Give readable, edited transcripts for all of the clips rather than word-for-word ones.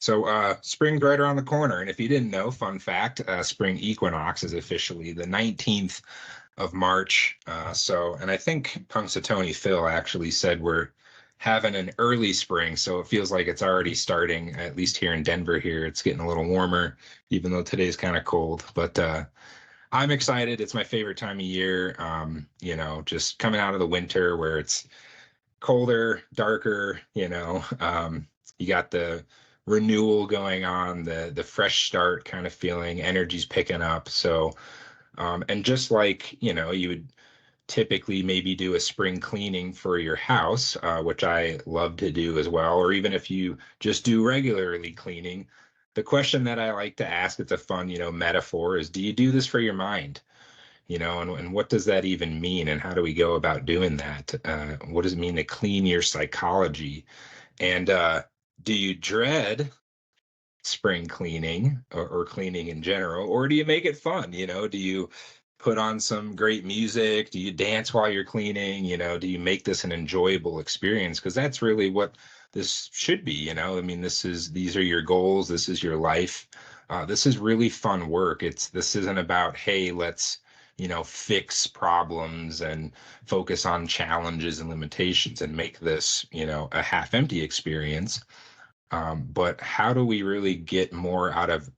Spring's right around the corner. And if you didn't know, fun fact, spring equinox is officially the 19th of March. And I think Punxsutawney Phil actually said we're having an early spring. So it feels like it's already starting, at least here in Denver here. It's getting a little warmer, even though today's kind of cold. But I'm excited. It's my favorite time of year. Just coming out of the winter where it's colder, darker, you got the renewal going on, the fresh start kind of feeling, energy's picking up. And just like, you would typically maybe do a spring cleaning for your house, which I love to do as well, or even if you just do regularly cleaning, the question that I like to ask, it's a fun, metaphor, is do you do this for your mind? And what does that even mean? And how do we go about doing that? What does it mean to clean your psychology? And do you dread spring cleaning or cleaning in general, or do you make it fun? Do you put on some great music? Do you dance while you're cleaning? Do you make this an enjoyable experience? Because that's really what this should be. I mean, these are your goals. This is your life. This is really fun work. This isn't about, hey, let's fix problems and focus on challenges and limitations and make this, a half empty experience. But how do we really get more out of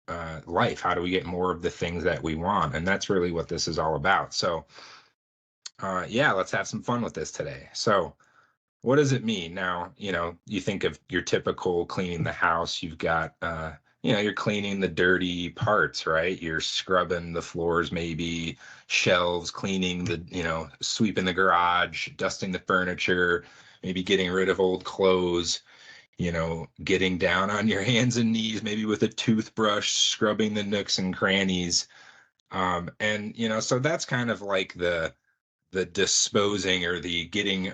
life? How do we get more of the things that we want? And that's really what this is all about. So, let's have some fun with this today. So, what does it mean? Now, you think of your typical cleaning the house, you've got, you're cleaning the dirty parts, right? You're scrubbing the floors, maybe shelves, cleaning sweeping the garage, dusting the furniture, maybe getting rid of old clothes, getting down on your hands and knees, maybe with a toothbrush, scrubbing the nooks and crannies. So that's kind of like the disposing or the getting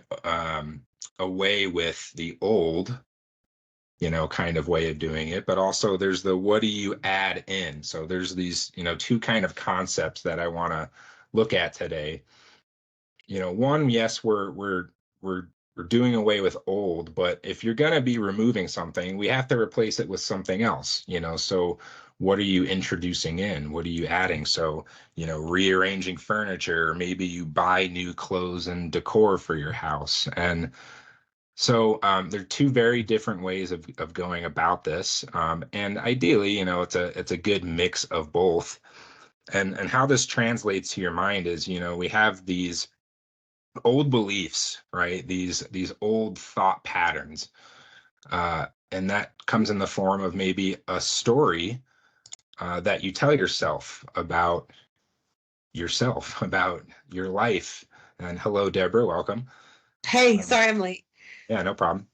away with the old, kind of way of doing it. But also there's the what do you add in? So there's these, two kind of concepts that I want to look at today. One, yes, we're doing away with old, but if you're going to be removing something, we have to replace it with something else, so what are you introducing in? What are you adding? So, rearranging furniture, maybe you buy new clothes and decor for your house. And so there are two very different ways of going about this. And ideally, it's a good mix of both. And how this translates to your mind is, we have these old beliefs, right? These old thought patterns. And that comes in the form of maybe a story that you tell yourself, about your life. And hello, Deborah, welcome. Hey, sorry I'm late. Yeah, no problem.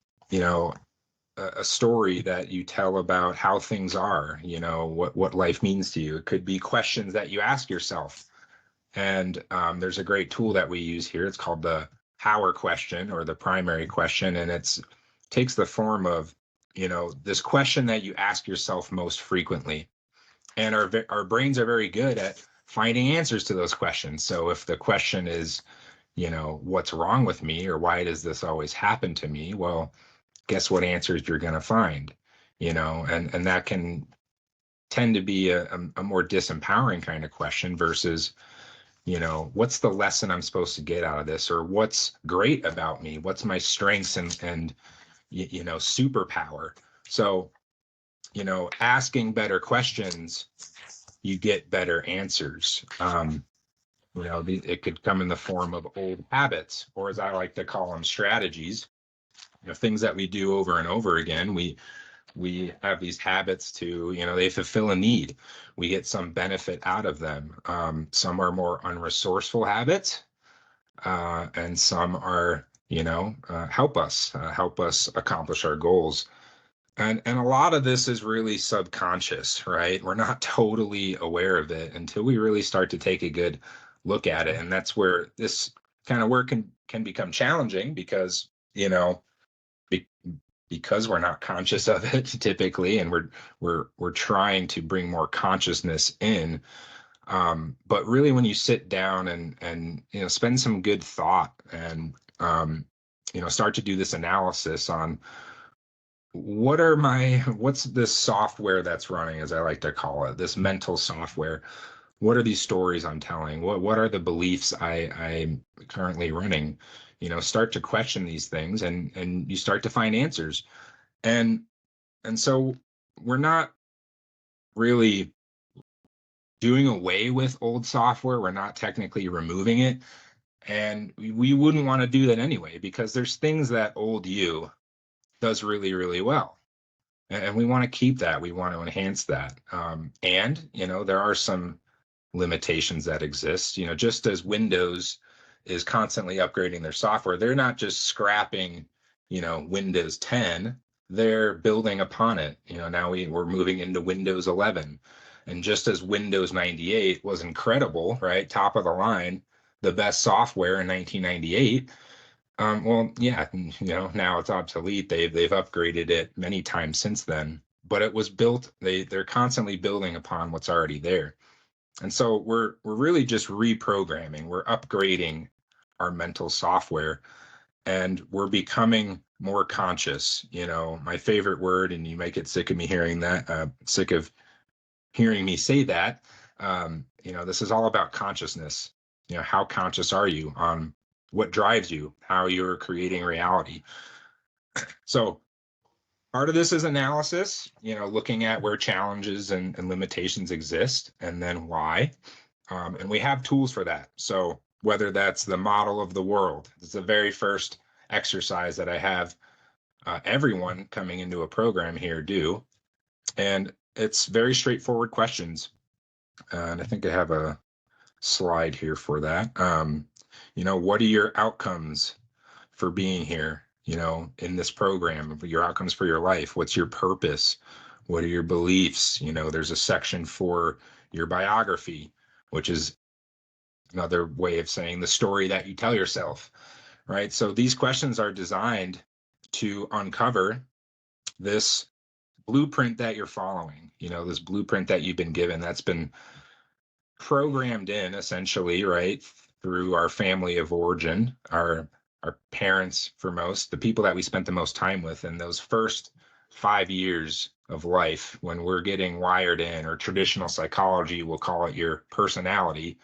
A story that you tell about how things are, what life means to you. It could be questions that you ask yourself. And there's a great tool that we use here. It's called the power question, or the primary question. And takes the form of, this question that you ask yourself most frequently. And our brains are very good at finding answers to those questions. So if the question is, what's wrong with me, or why does this always happen to me? Well, guess what answers you're going to find, and that can tend to be a more disempowering kind of question versus, what's the lesson I'm supposed to get out of this, or what's great about me? What's my strengths and superpower? So, asking better questions, you get better answers. It could come in the form of old habits, or as I like to call them, strategies, things that we do over and over again. We have these habits to, they fulfill a need. We get some benefit out of them. Some are more unresourceful habits, and some are, help us accomplish our goals. And a lot of this is really subconscious, right? We're not totally aware of it until we really start to take a good look at it. And that's where this kind of work can become challenging, because, because we're not conscious of it typically, and we're trying to bring more consciousness in. But really, when you sit down and spend some good thought and start to do this analysis on what's this software that's running, as I like to call it, this mental software? What are these stories I'm telling? What are the beliefs I'm currently running? Start to question these things, and you start to find answers. And and so we're not really doing away with old software. We're not technically removing it. And we wouldn't want to do that anyway, because there's things that old you does really, really well. And we want to keep that. We want to enhance that. And there are some limitations that exist. Just as Windows is constantly upgrading their software, they're not just scrapping, Windows 10, they're building upon it. Now we're moving into Windows 11. And just as Windows 98 was incredible, right? Top of the line, the best software in 1998. Well, yeah, now it's obsolete. They've upgraded it many times since then, but it was built. They're constantly building upon what's already there. And so we're really just reprogramming. We're upgrading our mental software, and we're becoming more conscious. My favorite word, and you might get sick of me hearing that, sick of hearing me say that. This is all about consciousness. How conscious are you on what drives you, how you're creating reality? So part of this is analysis, looking at where challenges and limitations exist, and then why. And we have tools for that. So whether that's the model of the world, it's the very first exercise that I have everyone coming into a program here do. And it's very straightforward questions. And I think I have a slide here for that. What are your outcomes for being here, in this program, your outcomes for your life? What's your purpose? What are your beliefs? There's a section for your biography, which is another way of saying the story that you tell yourself, right? So these questions are designed to uncover this blueprint that you're following, this blueprint that you've been given, that's been programmed in essentially, right, through our family of origin, our parents, for most, the people that we spent the most time with in those first 5 years of life, when we're getting wired in, or traditional psychology will call it your personality.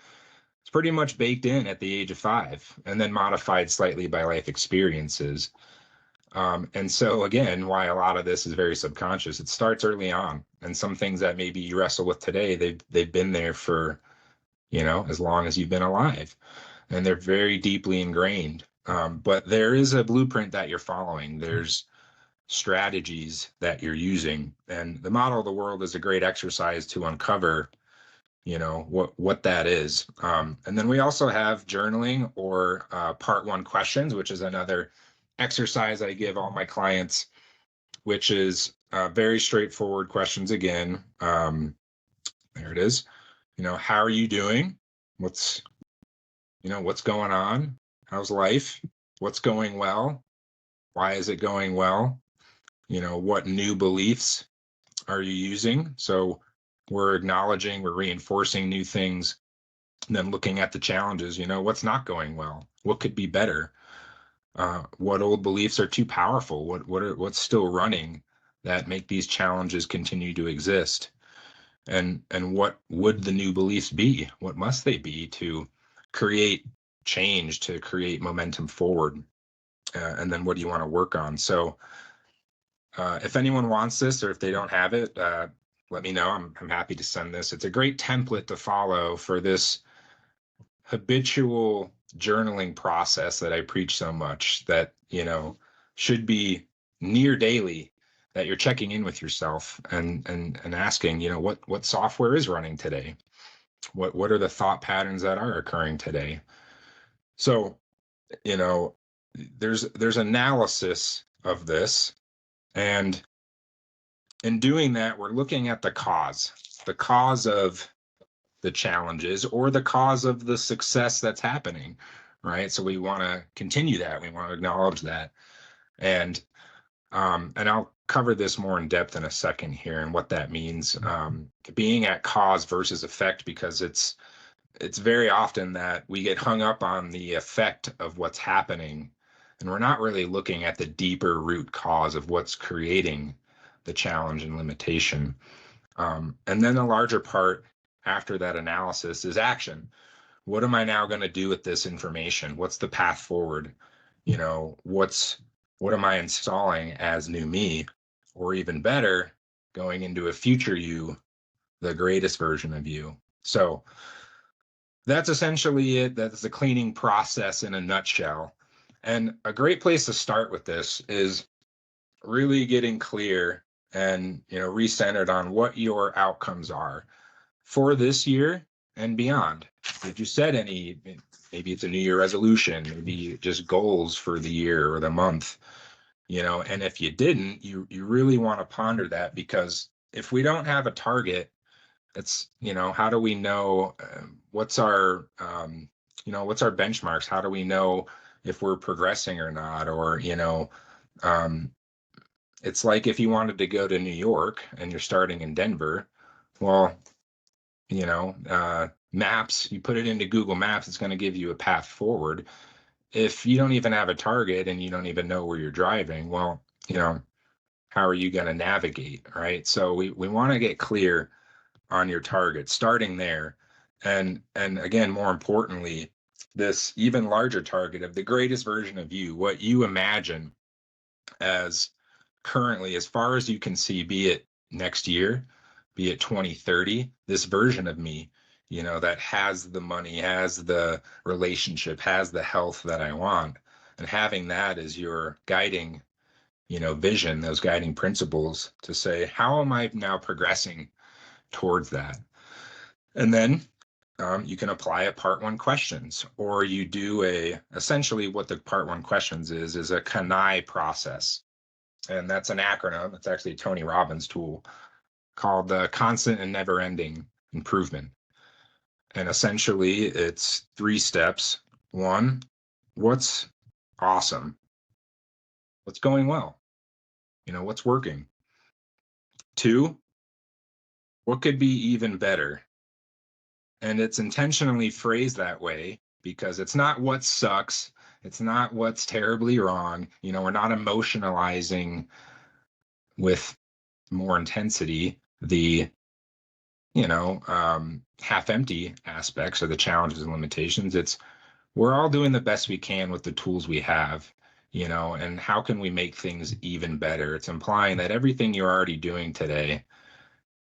It's pretty much baked in at the age of 5, and then modified slightly by life experiences. And so again, why a lot of this is very subconscious. It starts early on, and some things that maybe you wrestle with today, they've been there for as long as you've been alive, and they're very deeply ingrained. But there is a blueprint that you're following. There's strategies that you're using, and the model of the world is a great exercise to uncover what that is. And then we also have journaling, or part 1 questions, which is another exercise I give all my clients, which is very straightforward questions again. There it is. How are you doing? What's going on? How's life? What's going well? Why is it going well? What new beliefs are you using? So we're acknowledging, we're reinforcing new things, and then looking at the challenges. What's not going well? What could be better? What old beliefs are too powerful? What's still running that make these challenges continue to exist? And what would the new beliefs be? What must they be to create change, to create momentum forward? And then what do you want to work on? So if anyone wants this, or if they don't have it, let me know. I'm happy to send this. It's a great template to follow for this habitual journaling process that I preach so much, that should be near daily, that you're checking in with yourself and asking, what software is running today? What are the thought patterns that are occurring today? So, there's analysis of this, and in doing that, we're looking at the cause of the challenges, or the cause of the success that's happening, right? So we want to continue that. We want to acknowledge that. And I'll cover this more in depth in a second here, and what that means, being at cause versus effect, because it's very often that we get hung up on the effect of what's happening, And we're not really looking at the deeper root cause of what's creating the challenge and limitation. And then the larger part after that analysis is action. What am I now going to do with this information? What's the path forward? What am I installing as new me? Or even better, going into a future you, the greatest version of you. So that's essentially it. That's the cleaning process in a nutshell. And a great place to start with this is really getting clear and recentered on what your outcomes are for this year and beyond. Did you set any, maybe it's a new year resolution, maybe just goals for the year or the month, and if you didn't, you really want to ponder that, because if we don't have a target, it's, how do we know what's our benchmarks? How do we know if we're progressing or not? Or, um, it's like if you wanted to go to New York and you're starting in Denver, well, maps, you put it into Google Maps, it's going to give you a path forward. If you don't even have a target and you don't even know where you're driving, well, how are you going to navigate? Right. So we want to get clear on your target, starting there. And again, more importantly, this even larger target of the greatest version of you, what you imagine as currently, as far as you can see, be it next year, be it 2030, this version of me, that has the money, has the relationship, has the health that I want. And having that as your guiding, vision, those guiding principles to say, how am I now progressing towards that? And then you can apply a part one questions, or you do essentially what the part one questions is a CANI process. And that's an acronym. It's actually a Tony Robbins tool called the constant and never ending improvement. And essentially it's 3 steps. 1, what's awesome? What's going well? What's working? 2, what could be even better? And it's intentionally phrased that way because it's not what sucks. It's not what's terribly wrong. We're not emotionalizing with more intensity the half empty aspects or the challenges and limitations. It's we're all doing the best we can with the tools we have, and how can we make things even better? It's implying that everything you're already doing today,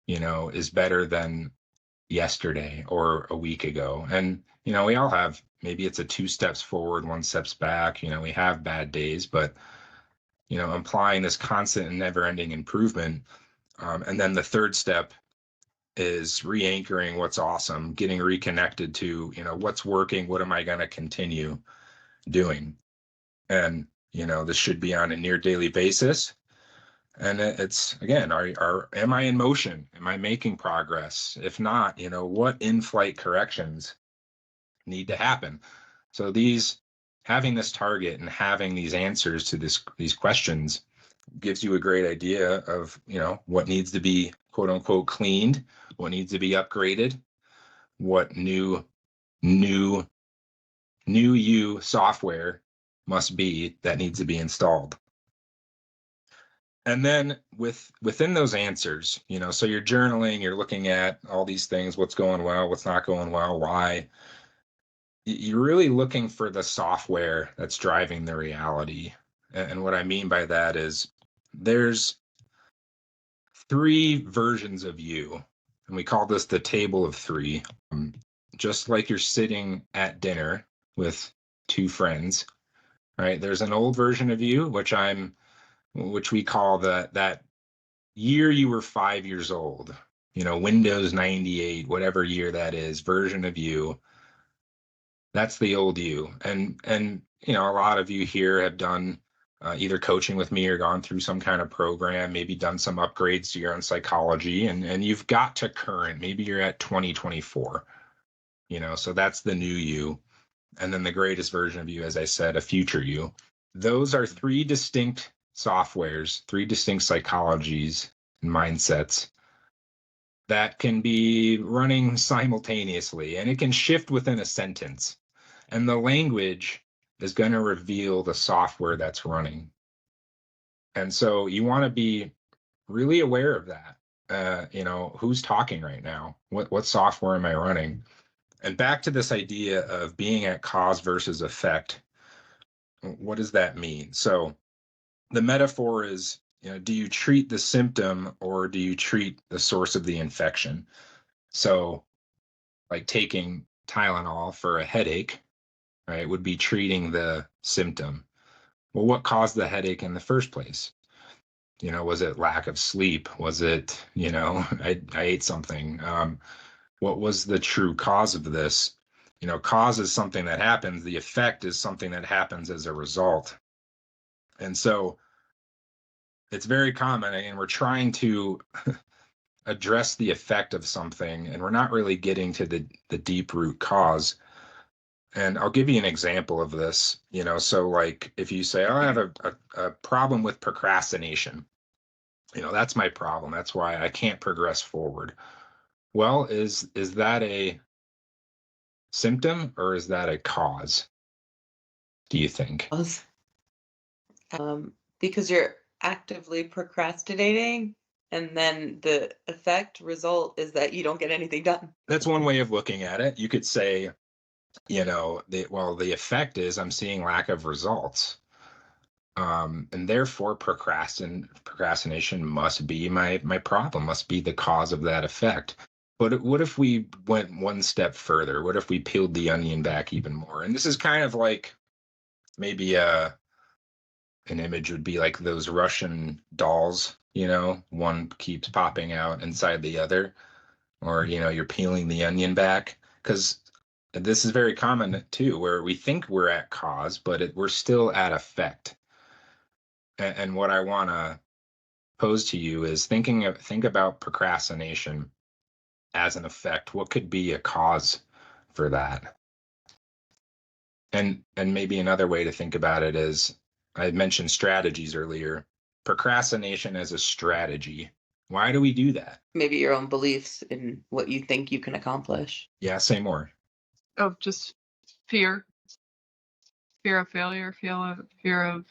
is better than yesterday or a week ago. And, we all have, maybe it's a 2 steps forward, 1 steps back, we have bad days, but, implying this constant and never ending improvement. And then the third step is re-anchoring what's awesome, getting reconnected to, what's working, what am I going to continue doing? And, this should be on a near daily basis. And it's again, am I in motion? Am I making progress? If not, what in-flight corrections need to happen? So having this target and having these answers to these questions gives you a great idea of, what needs to be quote unquote cleaned, what needs to be upgraded, what new you software must be that needs to be installed. And then within those answers, so you're journaling, you're looking at all these things, what's going well, what's not going well, why. You're really looking for the software that's driving the reality. And what I mean by that is there's 3 versions of you, and we call this the table of 3. Just like you're sitting at dinner with 2 friends, right? There's an old version of you, which we call that year you were 5 years old, Windows 98, whatever year that is, version of you. That's the old you. And a lot of you here have done either coaching with me or gone through some kind of program, maybe done some upgrades to your own psychology, and you've got to current. Maybe you're at 2024, so that's the new you. And then the greatest version of you, as I said, a future you. Those are 3 distinct softwares, 3 distinct psychologies and mindsets that can be running simultaneously, and it can shift within a sentence. And the language is going to reveal the software that's running. And so you want to be really aware of that. Who's talking right now? What software am I running? And back to this idea of being at cause versus effect. What does that mean? So the metaphor is, do you treat the symptom or do you treat the source of the infection? So like taking Tylenol for a headache, right, would be treating the symptom. Well, what caused the headache in the first place? Was it lack of sleep? Was it, I ate something? What was the true cause of this? Cause is something that happens. The effect is something that happens as a result. And so it's very common, and we're trying to address the effect of something, and we're not really getting to the deep root cause. And I'll give you an example of this. So like if you say, oh, I have a problem with procrastination, that's my problem. That's why I can't progress forward. Well, is that a symptom or is that a cause, do you think? Because you're actively procrastinating, and then the result is that you don't get anything done. That's one way of looking at it. You could say, the effect is I'm seeing lack of results. And therefore procrastination must be my problem, must be the cause of that effect. But what if we went one step further? What if we peeled the onion back even more? And this is kind of like maybe an image would be like those Russian dolls, one keeps popping out inside the other, or, you're peeling the onion back. Because this is very common too, where we think we're at cause, but we're still at effect. And what I want to pose to you is think about procrastination as an effect. What could be a cause for that? And maybe another way to think about it is, I mentioned strategies earlier. Procrastination as a strategy. Why do we do that? Maybe your own beliefs in what you think you can accomplish. Yeah, say more. Of just fear of failure, fear of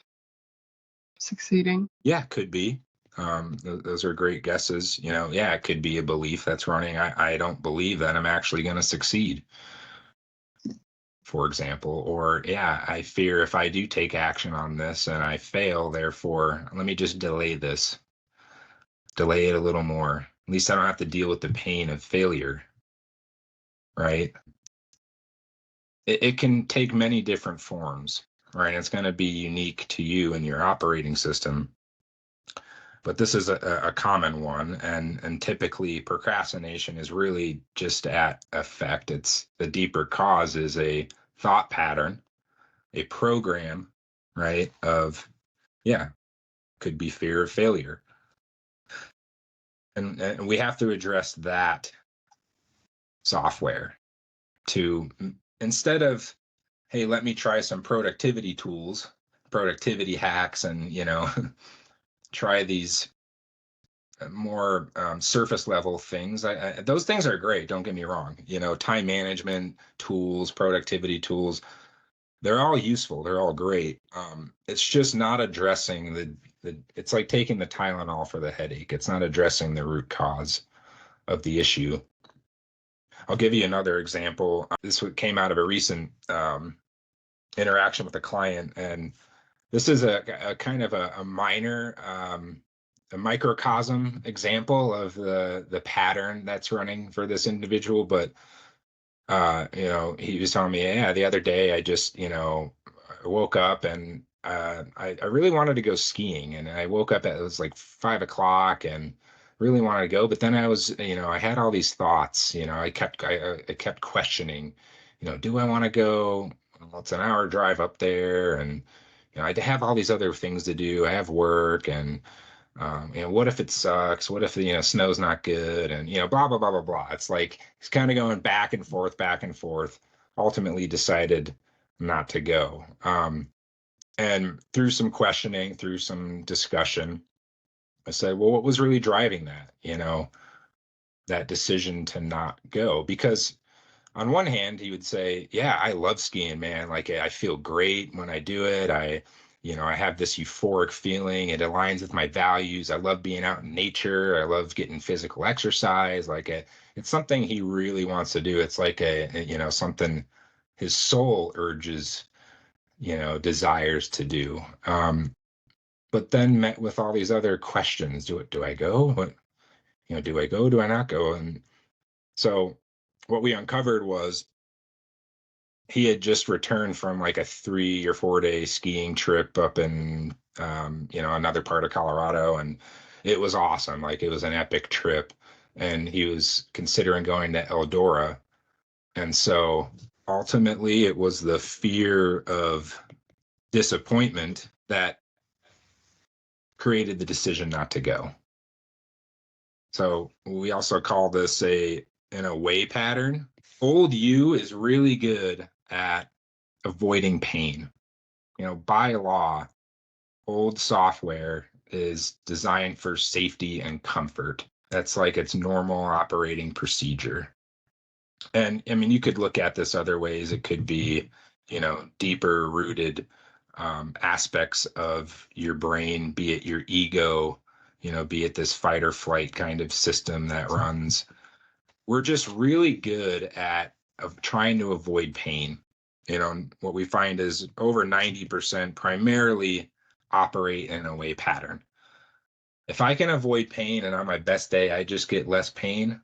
succeeding. Yeah, could be. Those are great guesses. Yeah, it could be a belief that's running. I don't believe that I'm actually going to succeed, for example. Or, yeah, I fear if I do take action on this and I fail, therefore, let me just delay this, delay it a little more. At least I don't have to deal with the pain of failure, right? It can take many different forms, right? It's going to be unique to you and your operating system. But this is a common one, and typically procrastination is really just at effect. It's the deeper cause is a thought pattern, a program, right? Could be fear of failure. And we have to address that software to, instead of, hey, let me try some productivity tools, productivity hacks, and, try these more surface level things. Those things are great. Don't get me wrong. Time management tools, productivity tools, they're all useful. They're all great. It's just not addressing it's like taking the Tylenol for the headache. It's not addressing the root cause of the issue. I'll give you another example. This came out of a recent interaction with a client, and this is a kind of a minor, a microcosm example of the pattern that's running for this individual. But he was telling me, yeah, the other day I just, woke up and I really wanted to go skiing, and I woke up it was like 5 o'clock and really wanted to go, but then I was, I had all these thoughts, I kept questioning, do I want to go? Well, it's an hour drive up there, and I have all these other things to do. I have work, and what if it sucks? What if snow's not good? And blah blah blah blah blah. It's like he's kind of going back and forth, back and forth. Ultimately, decided not to go. And through some questioning, through some discussion, I said, well, what was really driving that? That decision to not go? Because on one hand, he would say, yeah, I love skiing, man. Like I feel great when I do it. I have this euphoric feeling. It aligns with my values. I love being out in nature. I love getting physical exercise. It's something he really wants to do. It's like something his soul urges, desires to do. But then met with all these other questions. Do I go? Do I go? Do I not go? And so what we uncovered was he had just returned from like a 3 or 4 day skiing trip up in another part of Colorado, and it was awesome. Like it was an epic trip, and he was considering going to Eldora. And so ultimately it was the fear of disappointment that created the decision not to go. So we also call this an away pattern. Old you is really good at avoiding pain. By law, old software is designed for safety and comfort. That's like its normal operating procedure. And I mean, you could look at this other ways. It could be, deeper rooted aspects of your brain, be it your ego, be it this fight or flight kind of system that runs. We're just really good at trying to avoid pain. What we find is over 90% primarily operate in a way pattern. If I can avoid pain and on my best day, I just get less pain,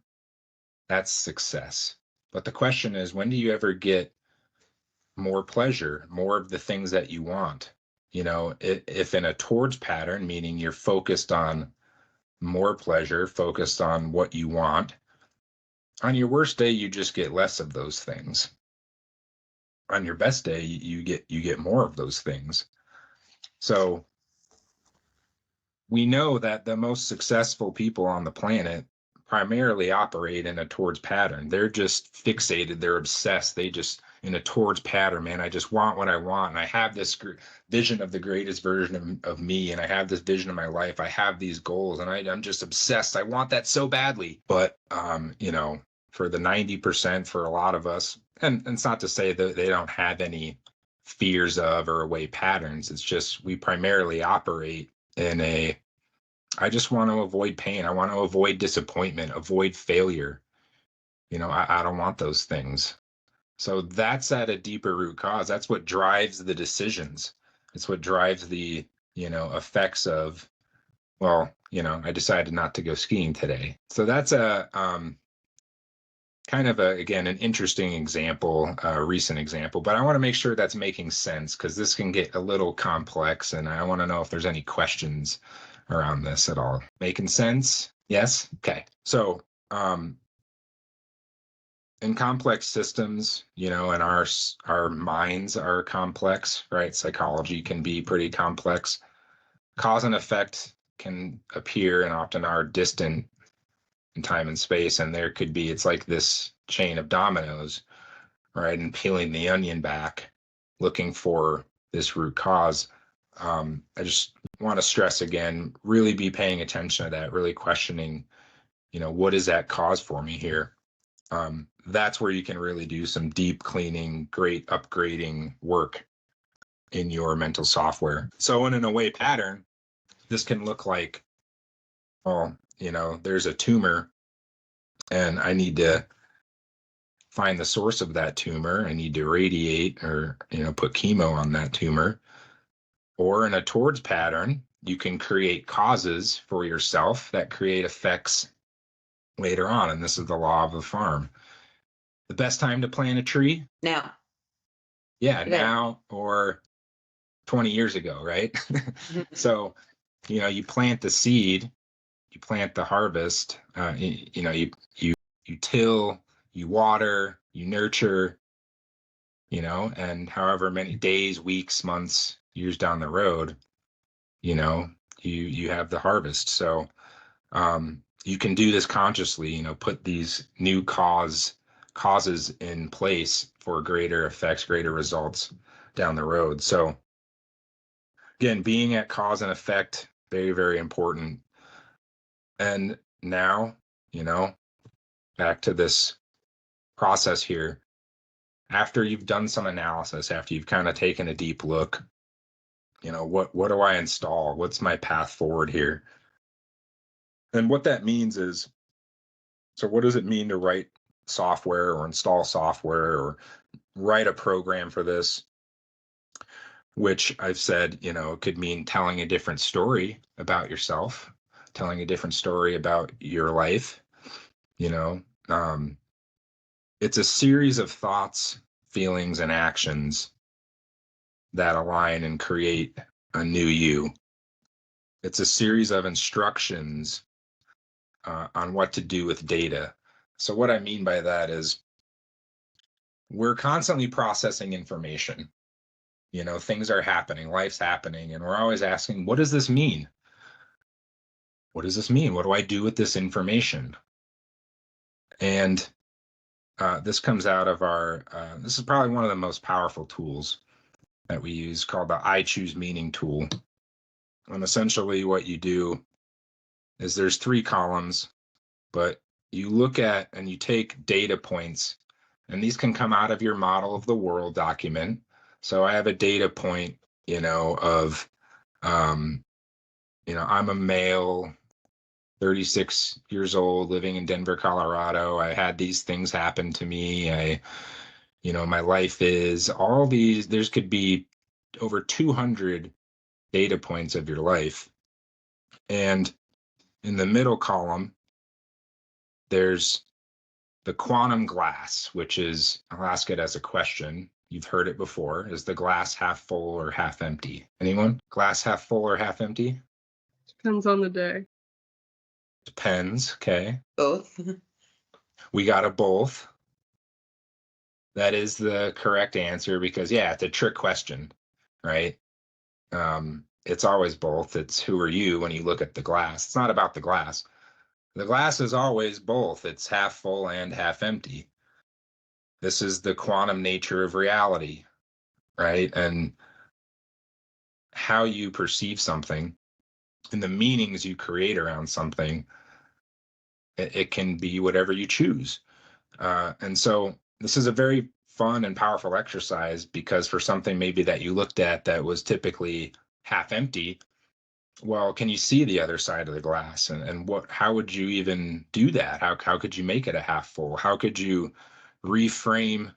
that's success. But the question is, when do you ever get more pleasure, more of the things that you want? If in a towards pattern, meaning you're focused on more pleasure, focused on what you want, on your worst day, you just get less of those things. On your best day, you get more of those things. So we know that the most successful people on the planet primarily operate in a towards pattern. They're just fixated. They're obsessed. They just in a towards pattern, man. I just want what I want. And I have this vision of the greatest version of me. And I have this vision of my life. I have these goals and I'm just obsessed. I want that so badly. But, for the 90%, for a lot of us, and it's not to say that they don't have any fears of or away patterns. It's just we primarily operate in I just want to avoid pain. I want to avoid disappointment, avoid failure. I don't want those things. So that's at a deeper root cause. That's what drives the decisions. It's what drives the, effects of, well, I decided not to go skiing today. So that's a kind of again, an interesting example, a recent example, but I want to make sure that's making sense because this can get a little complex and I want to know if there's any questions around this at all. Making sense? Yes? Okay. So, in complex systems, and our minds are complex, right? Psychology can be pretty complex. Cause and effect can appear and often are distant in time and space, and there could be, it's like this chain of dominoes, right? And peeling the onion back, looking for this root cause. I just want to stress again, really be paying attention to that, really questioning, what is that cause for me here? That's where you can really do some deep cleaning, great upgrading work in your mental software. So in an away pattern, this can look like, well, there's a tumor and I need to find the source of that tumor. I need to radiate or, put chemo on that tumor. Or in a towards pattern, you can create causes for yourself that create effects later on. And this is the law of the farm. The best time to plant a tree? Now. Yeah, Today. now or 20 years ago, right? So, you plant the seed, you plant the harvest, you till, you water, you nurture, and however many days, weeks, months, years down the road, you have the harvest. So you can do this consciously, put these new causes in place for greater effects, greater results down the road. So again, being at cause and effect, very, very important. And now, back to this process here, after you've done some analysis, after you've kind of taken a deep look, what do I install? What's my path forward here? And what that means is, so what does it mean to write software or install software or write a program for this? Which I've said, it could mean telling a different story about yourself, telling a different story about your life. It's a series of thoughts, feelings, and actions that align and create a new you. It's a series of instructions on what to do with data. So what I mean by that is we're constantly processing information. Things are happening, life's happening, and we're always asking, what does this mean? What does this mean? What do I do with this information? And this comes out of this is probably one of the most powerful tools that we use, called the I Choose Meaning tool. And essentially what you do is there's 3 columns, but you look at and you take data points, and these can come out of your model of the world document. So I have a data point, of, I'm a male, 36 years old, living in Denver, Colorado. I had these things happen to me. My life is all these, there's could be over 200 data points of your life. And in the middle column, there's the quantum glass, which is, I'll ask it as a question. You've heard it before. Is the glass half full or half empty? Anyone? Glass half full or half empty? Depends on the day. Depends. Okay. Both. We got a both. That is the correct answer because, yeah, it's a trick question, right? It's always both. It's who are you when you look at the glass. It's not about the glass. The glass is always both. It's half full and half empty. This is the quantum nature of reality, right? And how you perceive something and the meanings you create around something, it can be whatever you choose. And so this is a very fun and powerful exercise because for something maybe that you looked at that was typically half empty, well, can you see the other side of the glass? And how would you even do that? How could you make it a half full? How could you reframe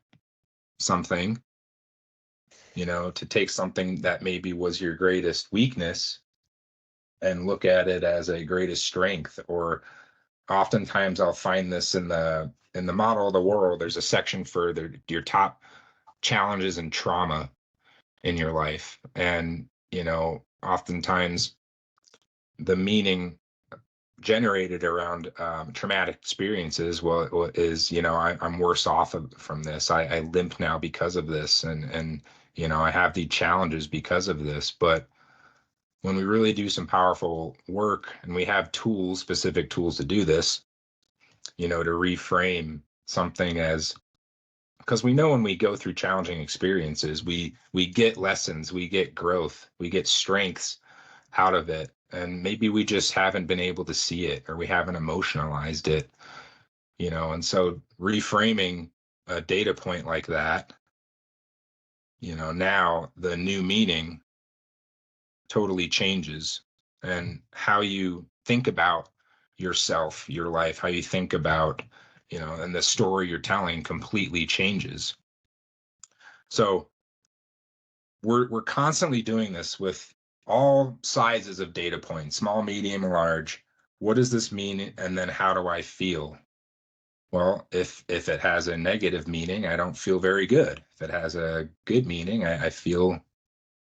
something, to take something that maybe was your greatest weakness and look at it as a greatest strength? Or oftentimes I'll find this in the model of the world, there's a section for your top challenges and trauma in your life. And, oftentimes the meaning generated around traumatic experiences, is, I'm worse off from this. I limp now because of this. And, I have these challenges because of this. But when we really do some powerful work and we have tools, specific tools to do this, to reframe something as, because we know when we go through challenging experiences, we get lessons, we get growth, we get strengths out of it. And maybe we just haven't been able to see it or we haven't emotionalized it, and so reframing a data point like that, now the new meaning totally changes, and how you think about yourself, your life, how you think about, and the story you're telling completely changes. So we're constantly doing this with all sizes of data points, small, medium, large. What does this mean? And then how do I feel? Well, if it has a negative meaning, I don't feel very good. If it has a good meaning, I feel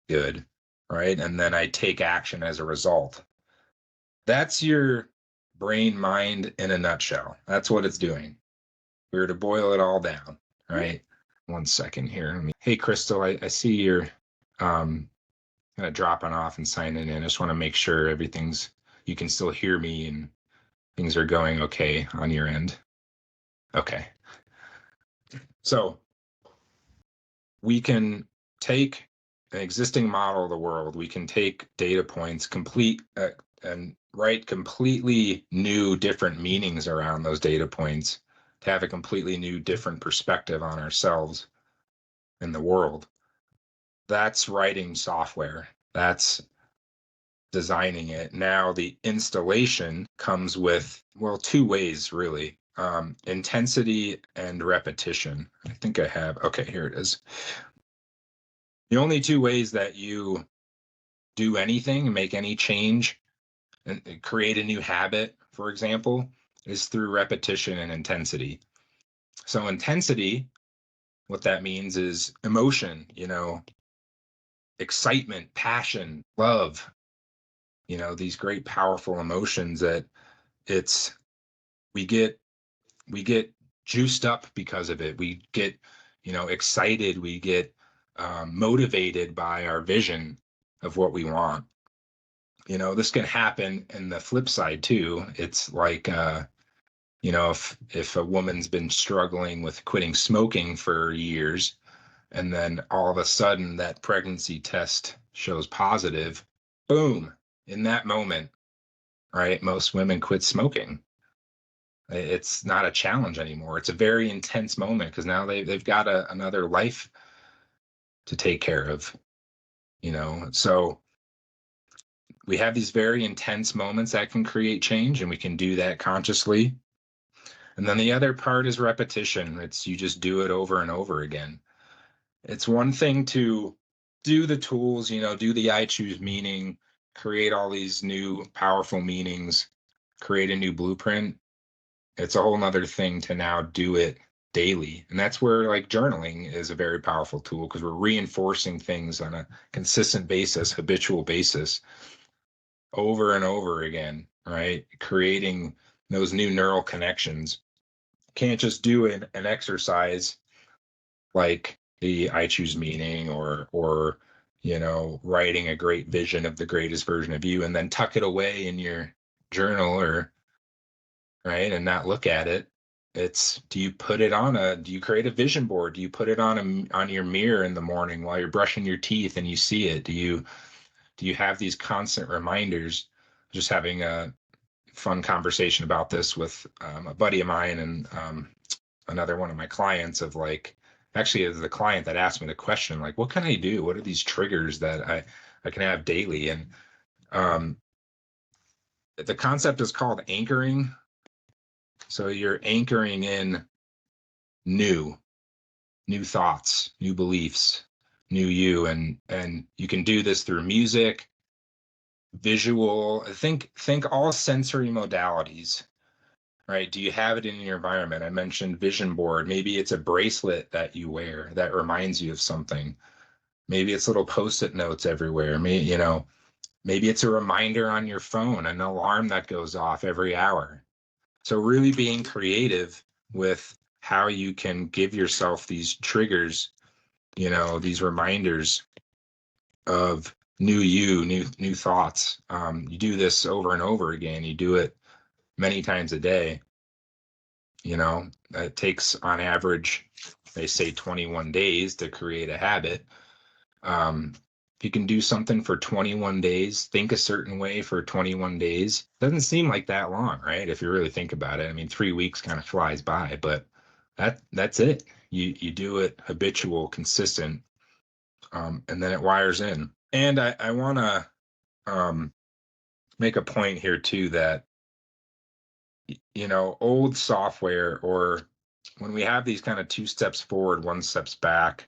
good, right? And then I take action as a result. That's your brain mind in a nutshell. That's what it's doing. We were to boil it all down, right? 1 second here. Hey, Crystal, I see you're kind of dropping off and signing in. I just want to make sure you can still hear me and things are going okay on your end. Okay. So we can take an existing model of the world. We can take data points, and write completely new, different meanings around those data points to have a completely new, different perspective on ourselves and the world. That's writing software. That's designing it. Now the installation comes with, well, two ways really. Intensity and repetition. I think I have, okay, here it is. The only two ways that you do anything, make any change, and create a new habit, for example, is through repetition and intensity. So intensity, what that means is emotion, excitement, passion, love, these great powerful emotions that it's we get juiced up because of it. We get excited, we get motivated by our vision of what we want. This can happen in the flip side too. It's like if a woman's been struggling with quitting smoking for years, and then all of a sudden that pregnancy test shows positive, boom, in that moment, right? Most women quit smoking. It's not a challenge anymore. It's a very intense moment because now they've got another life to take care of, So we have these very intense moments that can create change, and we can do that consciously. And then the other part is repetition. It's you just do it over and over again. It's one thing to do the tools, do the I choose meaning, create all these new powerful meanings, create a new blueprint. It's a whole nother thing to now do it daily. And that's where like journaling is a very powerful tool because we're reinforcing things on a consistent basis, habitual basis, over and over again, right? Creating those new neural connections. Can't just do an exercise like the I choose meaning or writing a great vision of the greatest version of you and then tuck it away in your journal or right and not look at it. It's do you create a vision board? Do you put it on your mirror in the morning while you're brushing your teeth and you see it? Do you have these constant reminders? Just having a fun conversation about this with a buddy of mine and another one of my clients of like, actually, it was the client that asked me the question, like, what can I do? What are these triggers that I can have daily? And the concept is called anchoring. So you're anchoring in new thoughts, new beliefs, new you, and you can do this through music, visual. Think all sensory modalities. Right? Do you have it in your environment? I mentioned vision board. Maybe it's a bracelet that you wear that reminds you of something. Maybe it's little post-it notes everywhere. Maybe it's a reminder on your phone, an alarm that goes off every hour. So really being creative with how you can give yourself these triggers, these reminders of new thoughts. You do this over and over again. You do it many times a day. It takes on average, they say 21 days to create a habit. If you can do something for 21 days, think a certain way for 21 days, doesn't seem like that long, right? If you really think about it. I mean, 3 weeks kind of flies by, but that's it. You do it habitual, consistent, and then it wires in. And I want to make a point here too that old software, or when we have these kind of 2 steps forward, 1 steps back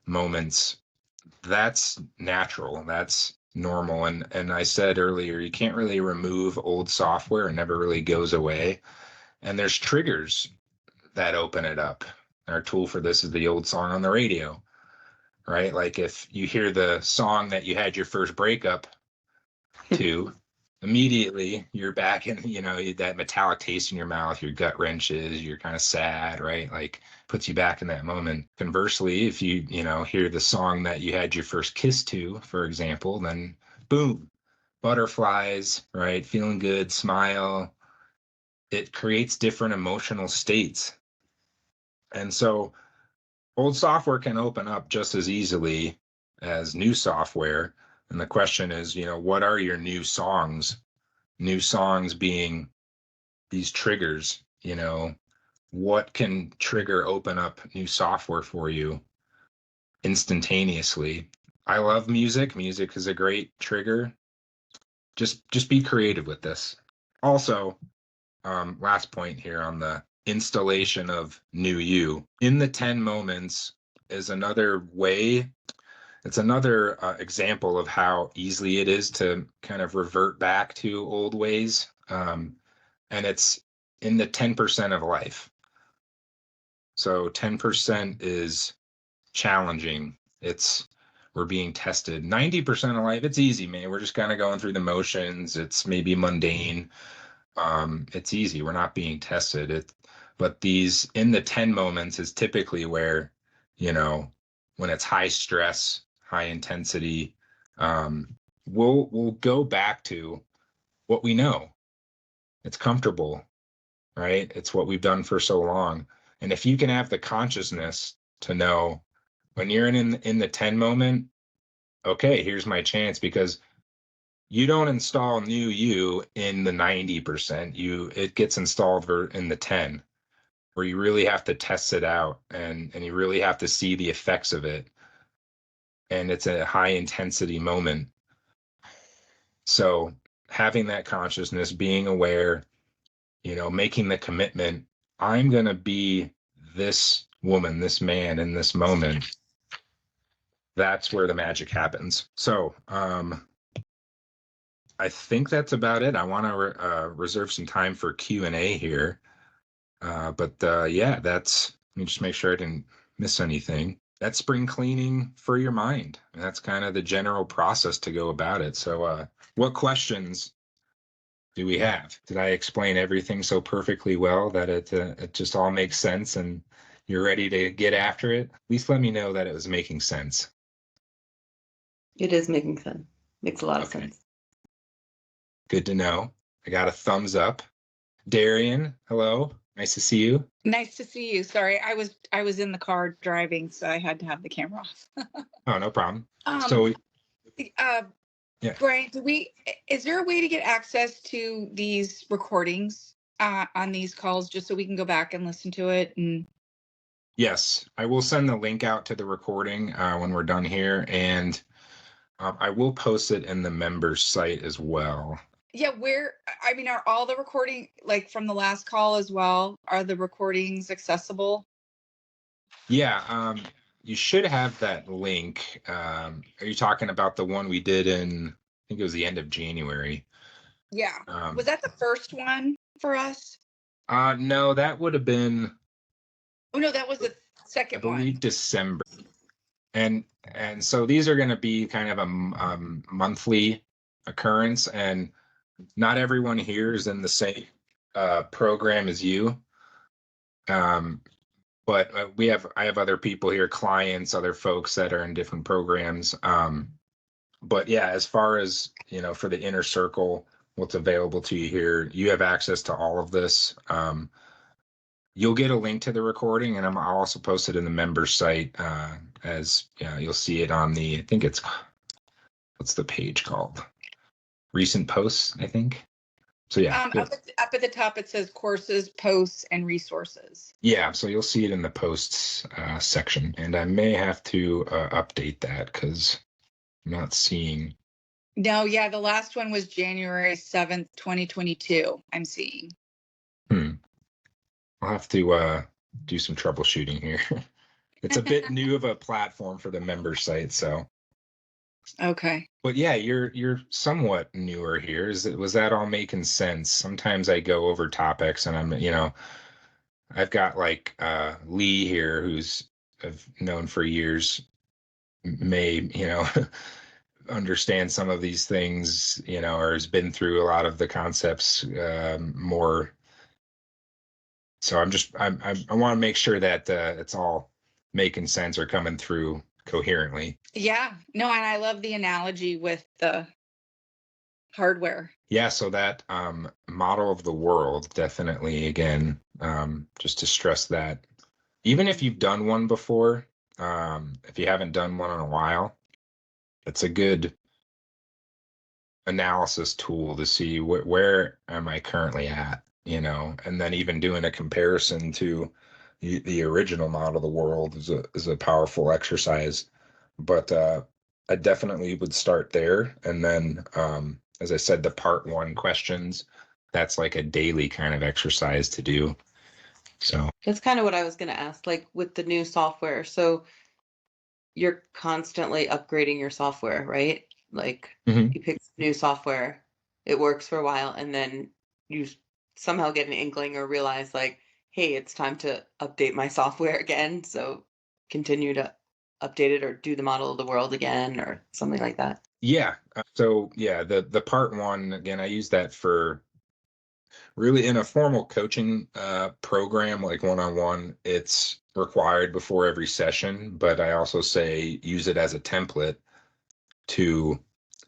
moments, that's natural, that's normal. And I said earlier, you can't really remove old software, it never really goes away. And there's triggers that open it up. Our tool for this is the old song on the radio, right? Like if you hear the song that you had your first breakup to, immediately you're back in, that metallic taste in your mouth, your gut wrenches, you're kind of sad, right? Like puts you back in that moment. Conversely, if you, hear the song that you had your first kiss to, for example, then boom, butterflies, right? Feeling good, smile. It creates different emotional states. And so old software can open up just as easily as new software. And the question is, what are your new songs? New songs being these triggers, what can open up new software for you instantaneously. I love music. Music is a great trigger. Just be creative with this. Also, last point here on the installation of new you. In the 10 moments is another way. It's another example of how easily it is to kind of revert back to old ways. And it's in the 10% of life. So 10% is challenging. We're being tested. 90% of life, it's easy, man. We're just kind of going through the motions. It's maybe mundane. It's easy. We're not being tested. But these in the 10 moments is typically where, when it's high stress, high intensity, we'll go back to what we know. It's comfortable, right? It's what we've done for so long. And if you can have the consciousness to know when you're in the 10 moment, okay, here's my chance, because you don't install new you in the 90%. It gets installed in the 10, where you really have to test it out and you really have to see the effects of it. And it's a high intensity moment. So having that consciousness, being aware, making the commitment, I'm going to be this woman, this man in this moment. That's where the magic happens. So, I think that's about it. I want to reserve some time for Q&A here. Yeah, let me just make sure I didn't miss anything. That's spring cleaning for your mind. And that's kind of the general process to go about it. So, what questions do we have? Did I explain everything so perfectly well that it just all makes sense and you're ready to get after it? At least let me know that it was making sense. It is making sense. Makes a lot of sense. Good to know. I got a thumbs up. Darian, hello. Nice to see you. Nice to see you. Sorry, I was in the car driving, so I had to have the camera off. Oh, no problem. Yeah. Brian, is there a way to get access to these recordings on these calls, just so we can go back and listen to it? And yes, I will send the link out to the recording when we're done here, and I will post it in the members site as well. yeah, are all the recording, like from the last call as well, are the recordings accessible? Yeah, you should have that link. Are you talking about the one we did in, I think it was the end of January? Yeah. Was that the first one for us? No, that would have been. Oh no, that was the second one. I believe December. And so these are going to be kind of a monthly occurrence, and not everyone here is in the same program as you. But I have other people here, clients, other folks that are in different programs. But yeah, as far as, for the inner circle, what's available to you here, you have access to all of this. You'll get a link to the recording, and I'll also post it in the members site as you'll see it on I think what's the page called? Recent posts, I think. So yeah. Up at the top, it says courses, posts, and resources. Yeah, so you'll see it in the posts section, and I may have to update that because I'm not seeing. No, yeah, the last one was January 7th, 2022. I'm seeing. I'll have to do some troubleshooting here. It's a bit new of a platform for the member site, so. Okay. But yeah, you're somewhat newer here. Was that all making sense? Sometimes I go over topics and I've got like Lee here, who's I've known for years, may, understand some of these things, or has been through a lot of the concepts more. So I want to make sure that it's all making sense or coming through coherently. Yeah, no, and I love the analogy with the hardware. Yeah, so that model of the world, definitely, again, just to stress that, even if you've done one before, if you haven't done one in a while, it's a good analysis tool to see where am I currently at. and then even doing a comparison to the original model of the world is a powerful exercise. But I definitely would start there. And then, as I said, the part one questions, that's like a daily kind of exercise to do. So, That's kind of what I was going to ask, like with the new software. So you're constantly upgrading your software, right? Like Mhm. you pick new software, it works for a while, and then you somehow get an inkling or realize like, hey, it's time to update my software again. So continue to update it or do the model of the world again or something like that. Yeah. So yeah, the part one, again, I use that for really in a formal coaching program, like one-on-one, it's required before every session, but I also say use it as a template to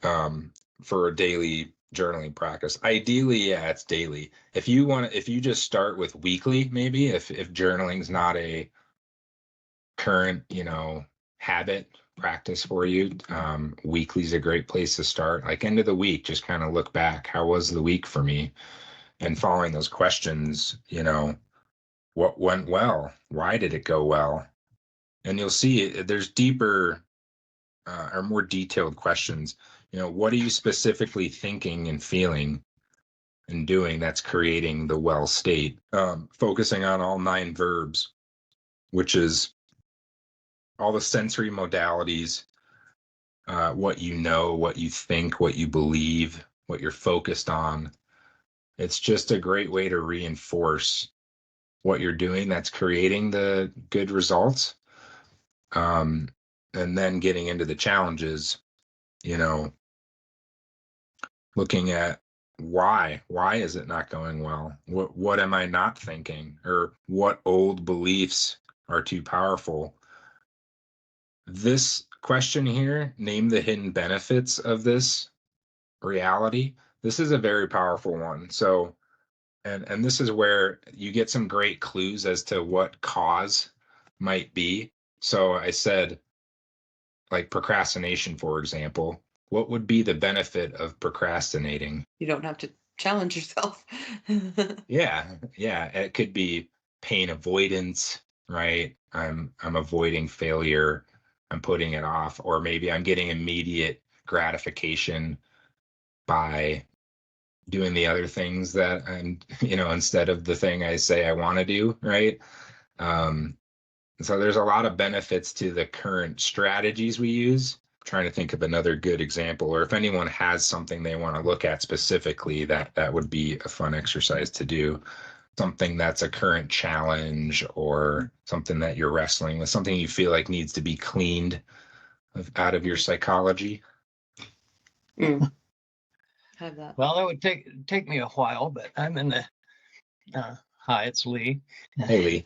for a daily journaling practice. Ideally, yeah, it's daily. If you just start with weekly, maybe if journaling's not a current, habit practice for you, weekly's a great place to start. Like end of the week, just kind of look back. How was the week for me? And following those questions, what went well? Why did it go well? And you'll see there's deeper or more detailed questions. What are you specifically thinking and feeling and doing that's creating the well state? Focusing on all 9 verbs, which is all the sensory modalities, what you know, what you think, what you believe, what you're focused on. It's just a great way to reinforce what you're doing that's creating the good results. And then getting into the challenges, you know, looking at why is it not going well? What am I not thinking? Or what old beliefs are too powerful? This question here, name the hidden benefits of this reality. This is a very powerful one. So, and this is where you get some great clues as to what cause might be. So I said, like procrastination, for example, what would be the benefit of procrastinating? You don't have to challenge yourself. Yeah, it could be pain avoidance, right? I'm avoiding failure, I'm putting it off, or maybe I'm getting immediate gratification by doing the other things that I'm, instead of the thing I say I want to do, right? Um, so there's a lot of benefits to the current strategies we use. Trying to think of another good example, or if anyone has something they want to look at specifically, that would be a fun exercise to do. Something that's a current challenge or something that you're wrestling with, something you feel like needs to be cleaned out of your psychology. Have that. Well, that would take me a while, but I'm in the hi, it's Lee. Hey, Lee.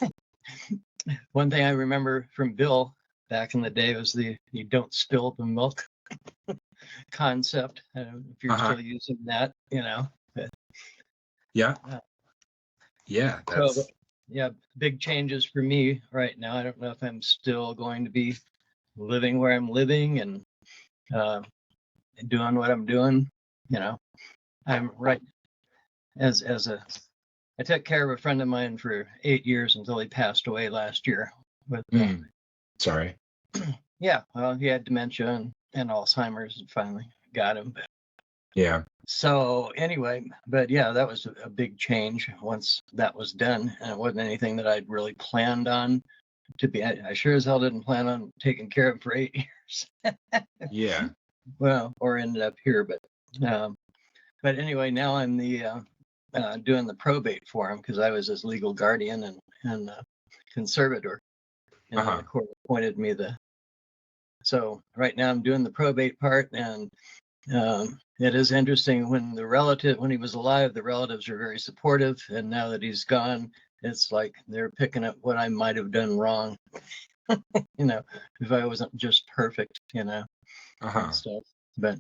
One thing I remember from Bill back in the day was the you don't spill the milk concept. If you're still using that, but, Yeah. So, yeah, big changes for me right now. I don't know if I'm still going to be living where I'm living and doing what I'm doing. I'm right I took care of a friend of mine for 8 years until he passed away last year. With sorry. Yeah, well, he had dementia and Alzheimer's, and finally got him. Yeah. So anyway, but yeah, that was a big change once that was done, and it wasn't anything that I'd really planned on to be. I sure as hell didn't plan on taking care of him for 8 years. Yeah. Well, or ended up here, but anyway, now I'm the doing the probate for him because I was his legal guardian and conservator, and the court appointed me So right now I'm doing the probate part, and it is interesting when he was alive, the relatives are very supportive, and now that he's gone, it's like they're picking up what I might have done wrong. If I wasn't just perfect, and stuff. But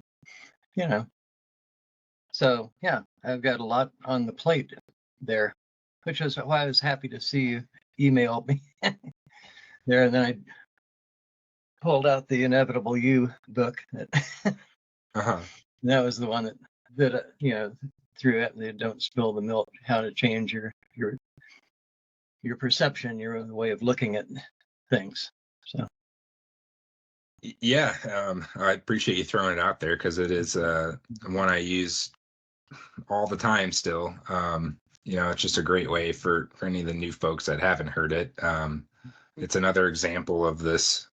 so yeah, I've got a lot on the plate there, which is why I was happy to see you email me there. And then I pulled out the Inevitable You book. That was the one that through it, the Don't Spill the Milk, how to change your perception, your way of looking at things. So Yeah, I appreciate you throwing it out there because it is one I use all the time still. It's just a great way for any of the new folks that haven't heard it. It's another example of this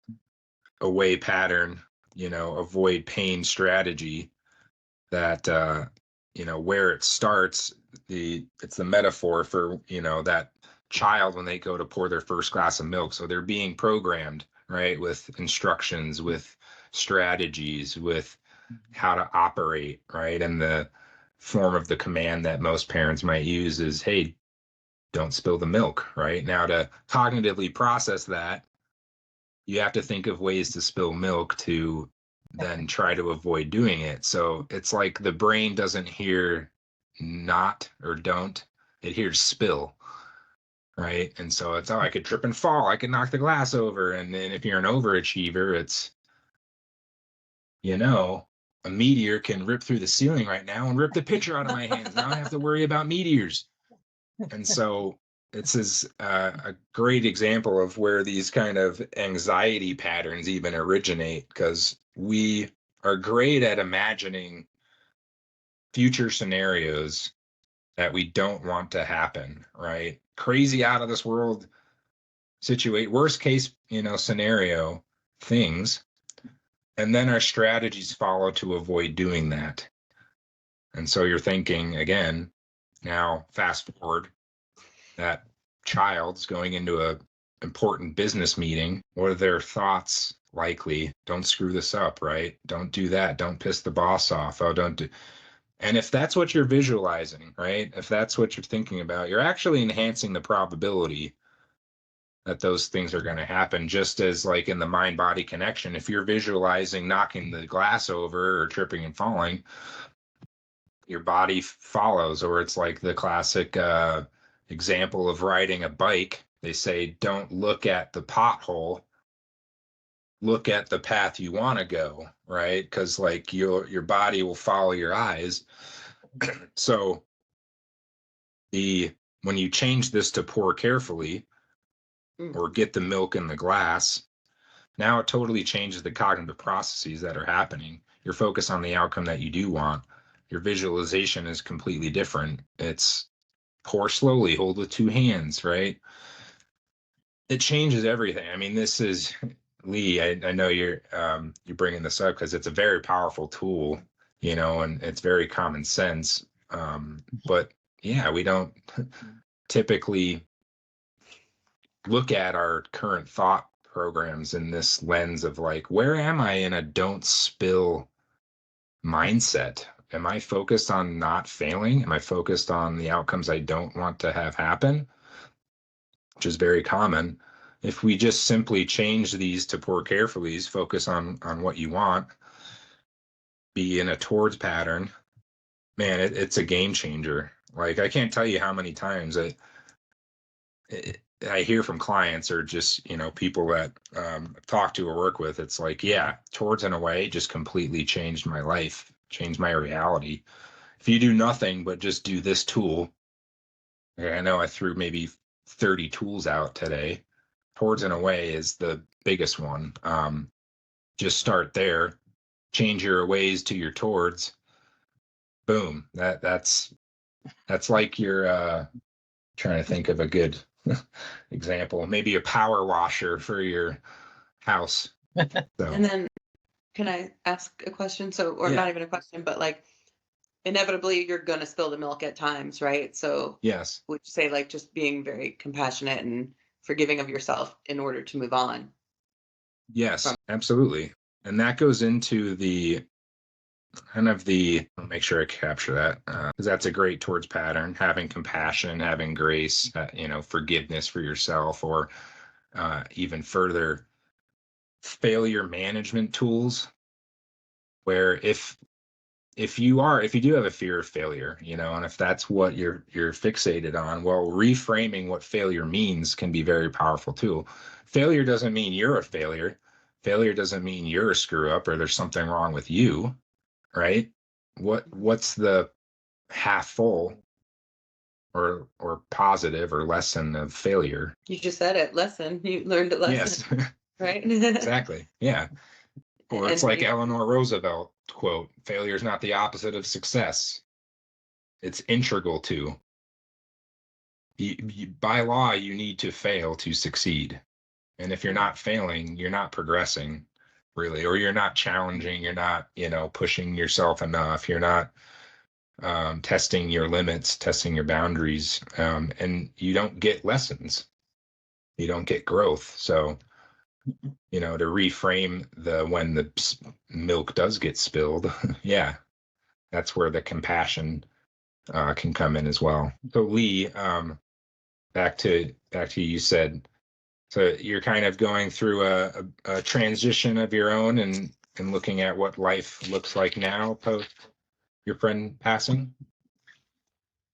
away pattern, avoid pain strategy that, where it starts, it's the metaphor for, that child when they go to pour their first glass of milk. So they're being programmed, right, with instructions, with strategies, with how to operate, right? And the form of the command that most parents might use is, hey, don't spill the milk, right? Now, to cognitively process that, you have to think of ways to spill milk to then try to avoid doing it. So it's like the brain doesn't hear not or don't, it hears spill, right? And so it's, oh, I could trip and fall, I could knock the glass over. And then if you're an overachiever, it's, a meteor can rip through the ceiling right now and rip the pitcher out of my hands. Now I have to worry about meteors. And so this is a great example of where these kind of anxiety patterns even originate, because we are great at imagining future scenarios that we don't want to happen, right? Crazy out of this world worst case, scenario things. And then our strategies follow to avoid doing that. And so you're thinking again, now fast forward, that child's going into a important business meeting. What are their thoughts likely? Don't screw this up, right? Don't do that. Don't piss the boss off. Oh, don't do. And if that's what you're visualizing, right? If that's what you're thinking about, you're actually enhancing the probability that those things are going to happen. Just as like in the mind body connection, if you're visualizing knocking the glass over or tripping and falling, your body follows. Or it's like the classic example of riding a bike. They say, don't look at the pothole, look at the path you want to go, right? Because like your body will follow your eyes. So when you change this to pour carefully or get the milk in the glass, now it totally changes the cognitive processes that are happening. You're focused on the outcome that you do want. Your visualization is completely different. It's pour slowly, hold with two hands, right? It changes everything. I mean, this is Lee. I know you're bringing this up because it's a very powerful tool, and it's very common sense. But yeah, we don't typically look at our current thought programs in this lens of like, where am I in a don't spill mindset? Am I focused on not failing? Am I focused on the outcomes I don't want to have happen? Which is very common. If we just simply change these to pour carefully, focus on what you want, be in a towards pattern, man, it's a game changer. Like I can't tell you how many times I hear from clients or just, people that talk to or work with. It's like, yeah, towards in a way just completely changed my life, changed my reality. If you do nothing but just do this tool, I know I threw maybe 30 tools out today. Towards in a way is the biggest one. Just start there, change your ways to your towards. Boom. That's like you're trying to think of a good example. Maybe a power washer for your house. So. And then can I ask a question? Or Yeah. not even a question, but like inevitably you're going to spill the milk at times, right? So Yes. would you say like just being very compassionate and forgiving of yourself in order to move on? Yes, absolutely. And that goes into the I'll make sure I capture that because that's a great towards pattern, having compassion, having grace, forgiveness for yourself, or even further failure management tools, where if you do have a fear of failure, and if that's what you're fixated on, well, reframing what failure means can be very powerful too. Failure doesn't mean you're a failure. Failure doesn't mean you're a screw up or there's something wrong with you, right? What's the half full or positive or lesson of failure. You just said it. Lesson. You learned a lesson, Yes, right? exactly. Yeah. Or it's And like Eleanor Roosevelt quote, failure is not the opposite of success. It's integral to. By law, you need to fail to succeed. And if you're not failing, you're not progressing really, or you're not challenging, you're not, pushing yourself enough. You're not testing your limits, testing your boundaries, and you don't get lessons. You don't get growth. So, to reframe when the milk does get spilled, yeah, that's where the compassion can come in as well. So Lee, back to you said, so you're kind of going through a transition of your own and looking at what life looks like now post your friend passing.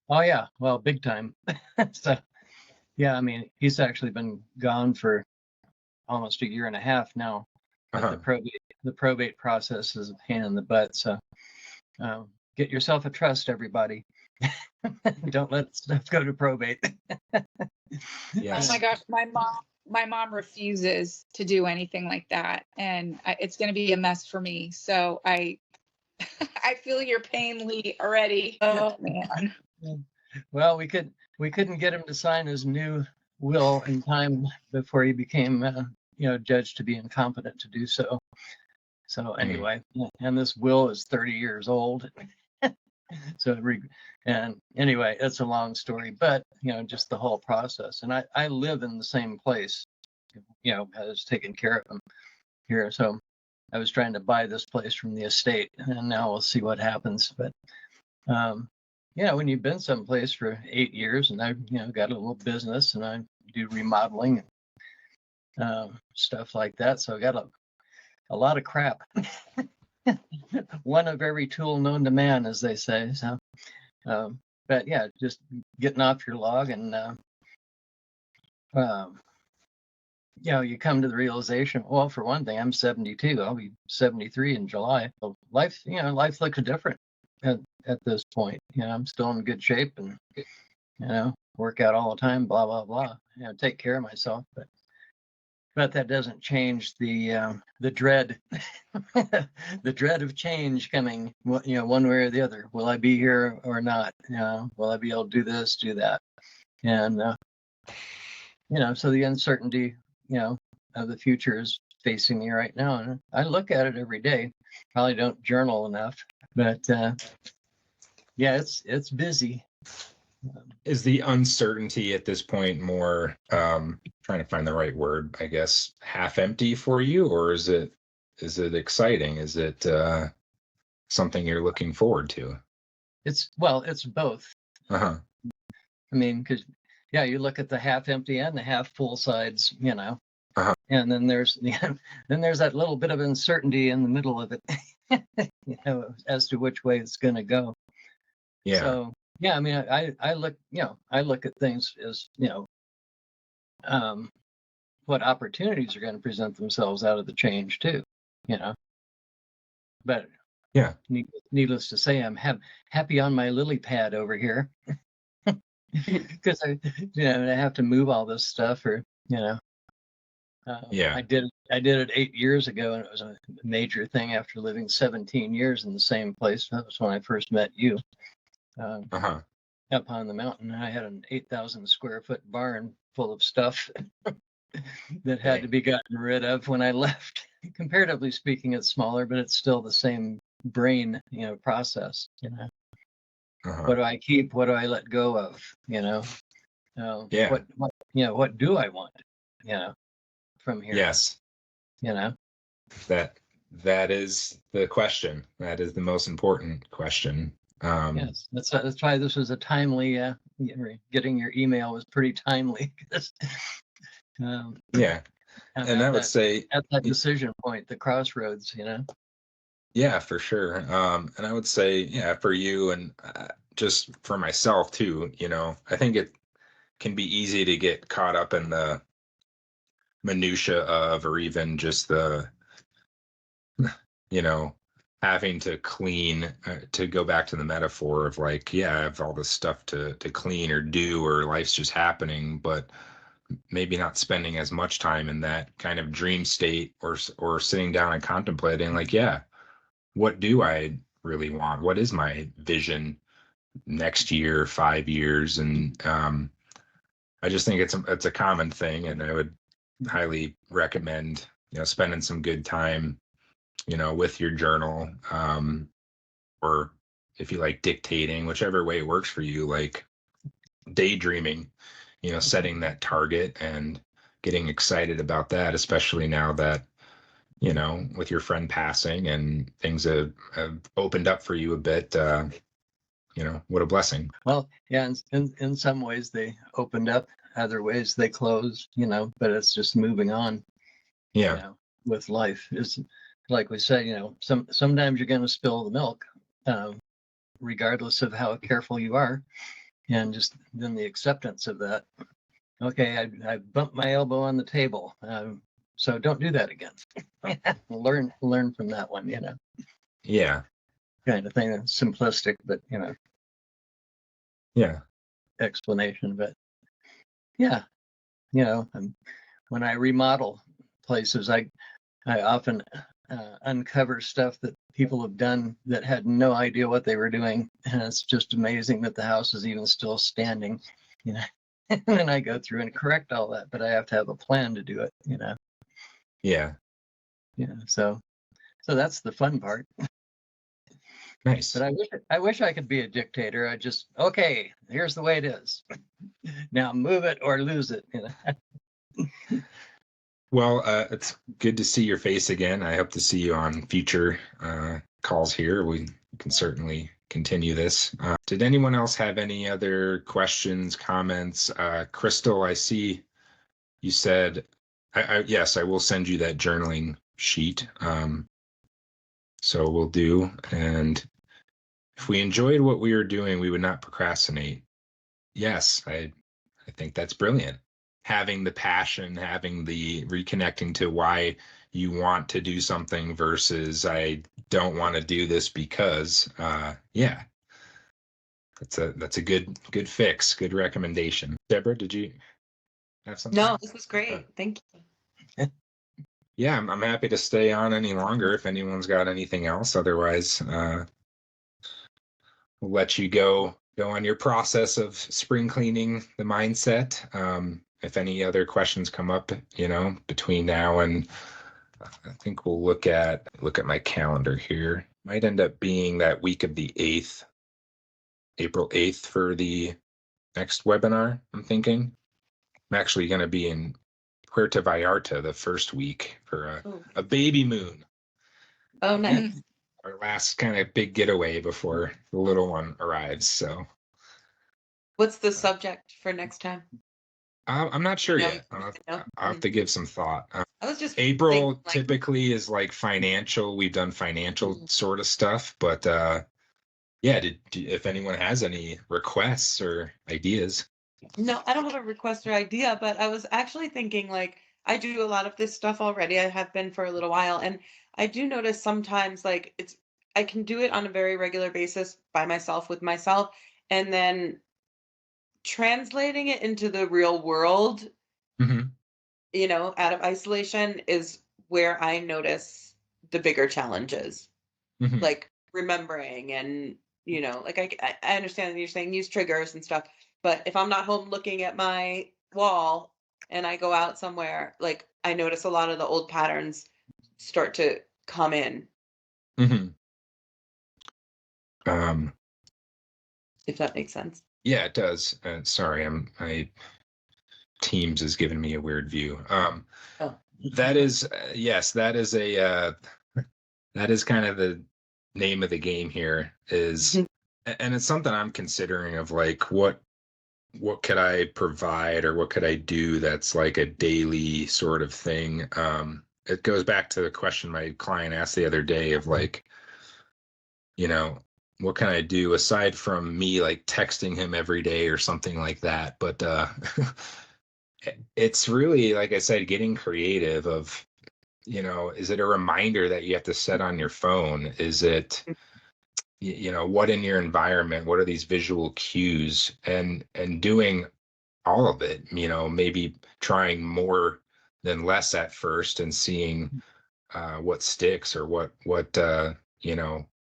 Oh yeah, well, big time. So yeah, I mean, he's actually been gone for almost a year and a half now. But the probate process is a pain in the butt. So get yourself a trust, everybody. Don't let stuff go to probate. Yes. Oh my gosh, my mom refuses to do anything like that, and it's going to be a mess for me. So I I feel your pain, Lee, already. Oh man. Well, we couldn't get him to sign his new will in time before he became judged to be incompetent to do so. So anyway, and this will is 30 years old. So and anyway, it's a long story, but just the whole process. And I live in the same place, I was taking care of him here. So I was trying to buy this place from the estate, and now we'll see what happens. But when you've been someplace for 8 years, and I've got a little business, and I do remodeling and stuff like that, so I got a lot of crap. One of every tool known to man, as they say. So, but yeah, just getting off your log, and you come to the realization. Well, for one thing, I'm 72. I'll be 73 in July. So life looks different at this point. I'm still in good shape, and work out all the time. Blah blah blah. Take care of myself, but that doesn't change the dread, the dread of change coming. One way or the other. Will I be here or not? Will I be able to do this, do that? And so the uncertainty, of the future is facing me right now, and I look at it every day. Probably don't journal enough, but yeah, it's busy. Is the uncertainty at this point more trying to find the right word, I guess, half empty for you, or is it exciting? Is it something you're looking forward to? It's both. Uh-huh. I mean, because you look at the half empty and the half full sides, Uh-huh. And then there's that little bit of uncertainty in the middle of it, as to which way it's going to go. Yeah. So yeah, I mean, I look at things as what opportunities are going to present themselves out of the change too, But yeah, needless to say, I'm happy on my lily pad over here. Because I have to move all this stuff, or yeah. I did it 8 years ago, and it was a major thing after living 17 years in the same place. That was when I first met you, up on the mountain. I had an 8,000 square foot barn full of stuff that had to be gotten rid of when I left. Comparatively speaking, it's smaller, but it's still the same brain, process. What do I keep? What do I let go of? Yeah. What do I want? From here. Yes. That is the question. That is the most important question. Yes, that's why this was a timely. Getting your email was pretty timely. Yeah, and I would say at that decision point, the crossroads. Yeah, for sure. And I would say, yeah, for you and just for myself too, I think it can be easy to get caught up in the minutia of, or even just the, having to clean, to go back to the metaphor of like, yeah, I have all this stuff to clean or do, or life's just happening, but maybe not spending as much time in that kind of dream state, or sitting down and contemplating like, yeah, what do I really want? What is my vision next year, 5 years? And I just think it's a common thing, and I would highly recommend, spending some good time, with your journal, or if you like dictating, whichever way works for you, like daydreaming, setting that target and getting excited about that, especially now that, with your friend passing and things have opened up for you a bit. What a blessing. Well, yeah, in some ways they opened up, other ways they closed, but it's just moving on, Yeah. with life. It's like we say, sometimes you're going to spill the milk, regardless of how careful you are. And just then the acceptance of that. Okay, I bumped my elbow on the table. So don't do that again. learn from that one, Yeah. kind of thing. Simplistic, but Yeah. explanation. But yeah, when I remodel places, I often uncover stuff that people have done that had no idea what they were doing, and it's just amazing that the house is even still standing. And then I go through and correct all that, but I have to have a plan to do it. Yeah. So that's the fun part. Nice. But I wish I could be a dictator. I just, okay, here's the way it is. Now move it or lose it. Well, it's good to see your face again. I hope to see you on future calls here. We can certainly continue this. Did anyone else have any other questions, comments? Crystal, I see you said, yes, I will send you that journaling sheet. So we'll do. And if we enjoyed what we were doing, we would not procrastinate. Yes, I think that's brilliant. Having the passion, having the reconnecting to why you want to do something versus I don't want to do this because, yeah, that's a good fix, good recommendation. Deborah, did you have something? No, this was great. Thank you. Yeah, I'm happy to stay on any longer if anyone's got anything else. Otherwise, we'll let you go on your process of spring cleaning the mindset. If any other questions come up, between now and I think we'll look at my calendar here. Might end up being that week of the 8th, April 8th for the next webinar, I'm thinking. I'm actually going to be in Puerto Vallarta the first week for a baby moon. Oh, nice. Our last kind of big getaway before the little one arrives. So What's the subject for next time? I'm not sure No, yet. I'll have to give some thought. I was just April thinking, like, typically is like financial. We've done financial sort of stuff, but yeah, if anyone has any requests or ideas. no, I don't have a request or idea, but I was actually thinking, like, I do a lot of this stuff already. I have been for a little while, and I do notice sometimes, like, I can do it on a very regular basis by myself with myself, and then translating it into the real world, Mhm. Out of isolation is where I notice the bigger challenges, Mhm. like remembering and, like I understand that you're saying use triggers and stuff, but if I'm not home looking at my wall and I go out somewhere, like I notice a lot of the old patterns start to come in, Mhm. Um, if that makes sense. yeah, it does. Sorry, my Teams is giving me a weird view. Oh. That is, yes, that is that is kind of the name of the game here is, and it's something I'm considering of like, what could I provide or what could I do that's like a daily sort of thing. It goes back to the question my client asked the other day of like, what can I do aside from me like texting him every day or something like that? But it's really, like I said, getting creative of is it a reminder that you have to set on your phone? Is it, what in your environment? What are these visual cues? And doing all of it, maybe trying more than less at first and seeing what sticks or what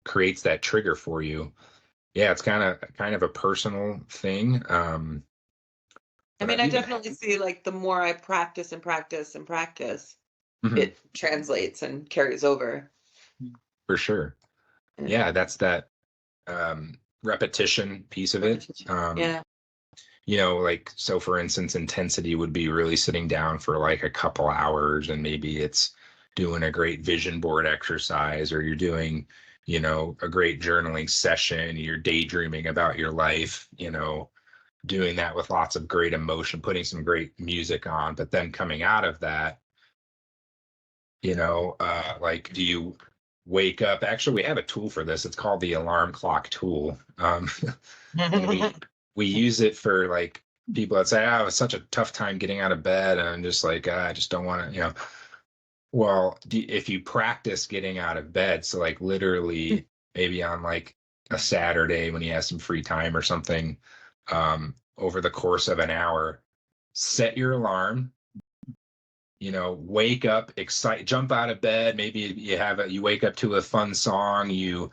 creates that trigger for you. Yeah, it's kind of a personal thing. I But mean, I've I even definitely see like the more I practice and practice and practice, Mhm, it translates and carries over. for sure. Yeah. Yeah, that's that repetition piece of it. Repetition. Yeah. Like, so for instance, intensity would be really sitting down for like a couple hours, and maybe it's doing a great vision board exercise, or you're doing, a great journaling session, you're daydreaming about your life, doing that with lots of great emotion, putting some great music on, but then coming out of that, like, do you wake up? Actually, we have a tool for this. It's called the alarm clock tool. And we use it for like people that say, "Oh, it's such a tough time getting out of bed," and I'm just like, I just don't want to. Well, if you practice getting out of bed, so like literally maybe on like a Saturday when you have some free time or something, over the course of an hour, set your alarm, wake up, excite, jump out of bed. Maybe you wake up to a fun song, you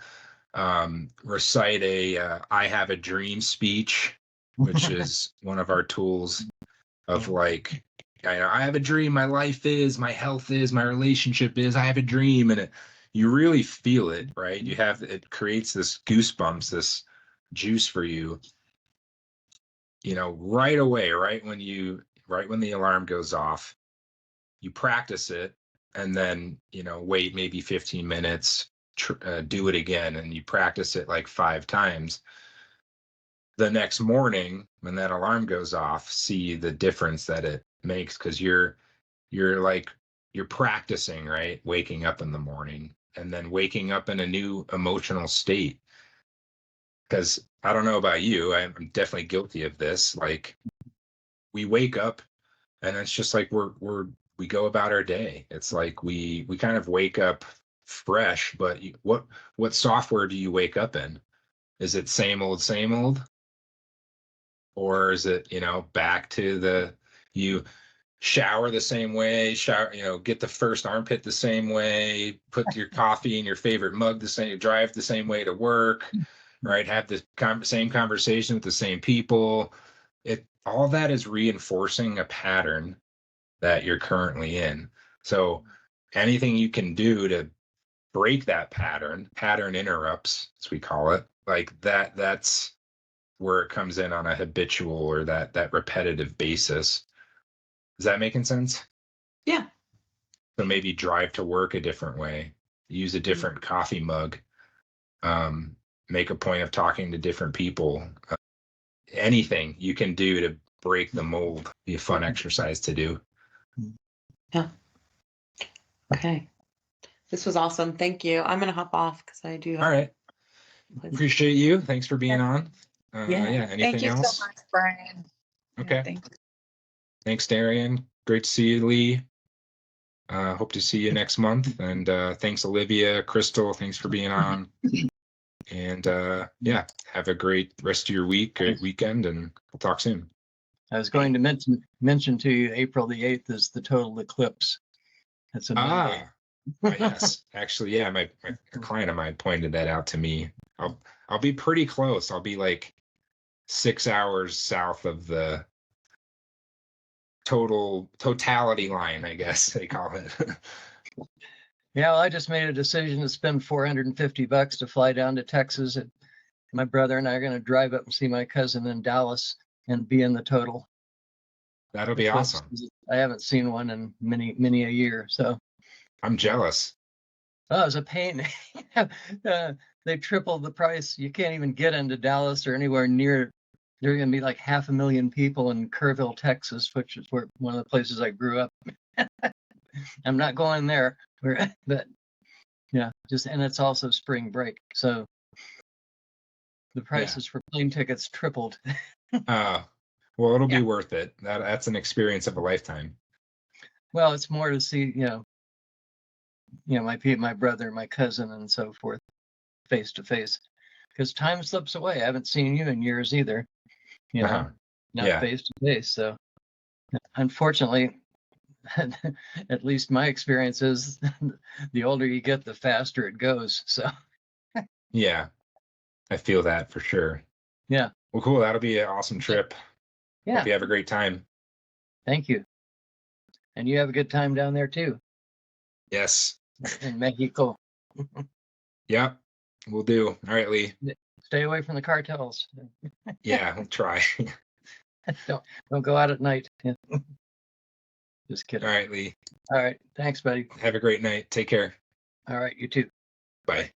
recite a I have a dream speech, which is one of our tools of like, I have a dream, my life is, my health is, my relationship is, I have a dream. And you really feel it, right? It creates this goosebumps, this juice for you, right away, right when the alarm goes off, you practice it, and then, wait maybe 15 minutes, do it again, and you practice it like 5 times. The next morning when that alarm goes off, see the difference that it makes, because you're practicing, right? Waking up in the morning and then waking up in a new emotional state. Because I don't know about you, I'm definitely guilty of this. Like, we wake up and it's just like we go about our day. It's like we kind of wake up fresh, but what software do you wake up in? Is it same old? Or is it, back to you shower the same way, get the first armpit the same way, put your coffee in your favorite mug the same, drive the same way to work, right? Have the same conversation with the same people. All that is reinforcing a pattern that you're currently in. So anything you can do to break that pattern interrupts, as we call it, like that's where it comes in on a habitual or that repetitive basis. Is that making sense? Yeah. So maybe drive to work a different way, use a different coffee mug, make a point of talking to different people. Anything you can do to break the mold, be a fun exercise to do. Yeah. Okay. This was awesome. Thank you. I'm gonna hop off because I do All have right. places. Appreciate you. Thanks for being on. Yeah. Yeah. Thank Anything you else? so much, Brian. Yeah, Okay. thank you. Thanks, Darian. Great to see you, Lee. Hope to see you next month. And thanks, Olivia, Crystal. Thanks for being on. And yeah, have a great rest of your week, great weekend, and we'll talk soon. I was going to mention to you, April the 8th is the total eclipse. That's a Monday. Yes. Actually, yeah, my a client of mine pointed that out to me. I'll be pretty close. I'll be like 6 hours south of the totality line, I guess they call it. Yeah, well, I just made a decision to spend $450 to fly down to Texas. And my brother and I are going to drive up and see my cousin in Dallas and be in the total That'll be eclipse. awesome. I haven't seen one in many a year. So I'm jealous. oh, it was a pain. They tripled the price. You can't even get into Dallas or anywhere near. There are going to be like 500,000 people in Kerrville, Texas, which is one of the places I grew up. I'm not going there, but yeah, and it's also spring break, so the prices for plane tickets tripled. Well, it'll Yeah. be worth it. That's an experience of a lifetime. Well, it's more to see, my brother, my cousin, and so forth, face to face. Because time slips away. I haven't seen you in years either. Uh-huh. Not Yeah. face to face. So unfortunately, at least my experience is the older you get, the faster it goes. So Yeah. I feel that for sure. yeah. Well, cool. That'll be an awesome trip. Yeah. Hope you have a great time. Thank you. And you have a good time down there too, Yes. in Mexico. Yeah. We'll do. All right, Lee. Stay away from the cartels. Yeah, we'll try. Don't go out at night. Just kidding. All right, Lee. All right. Thanks, buddy. Have a great night. Take care. All right. You too. Bye.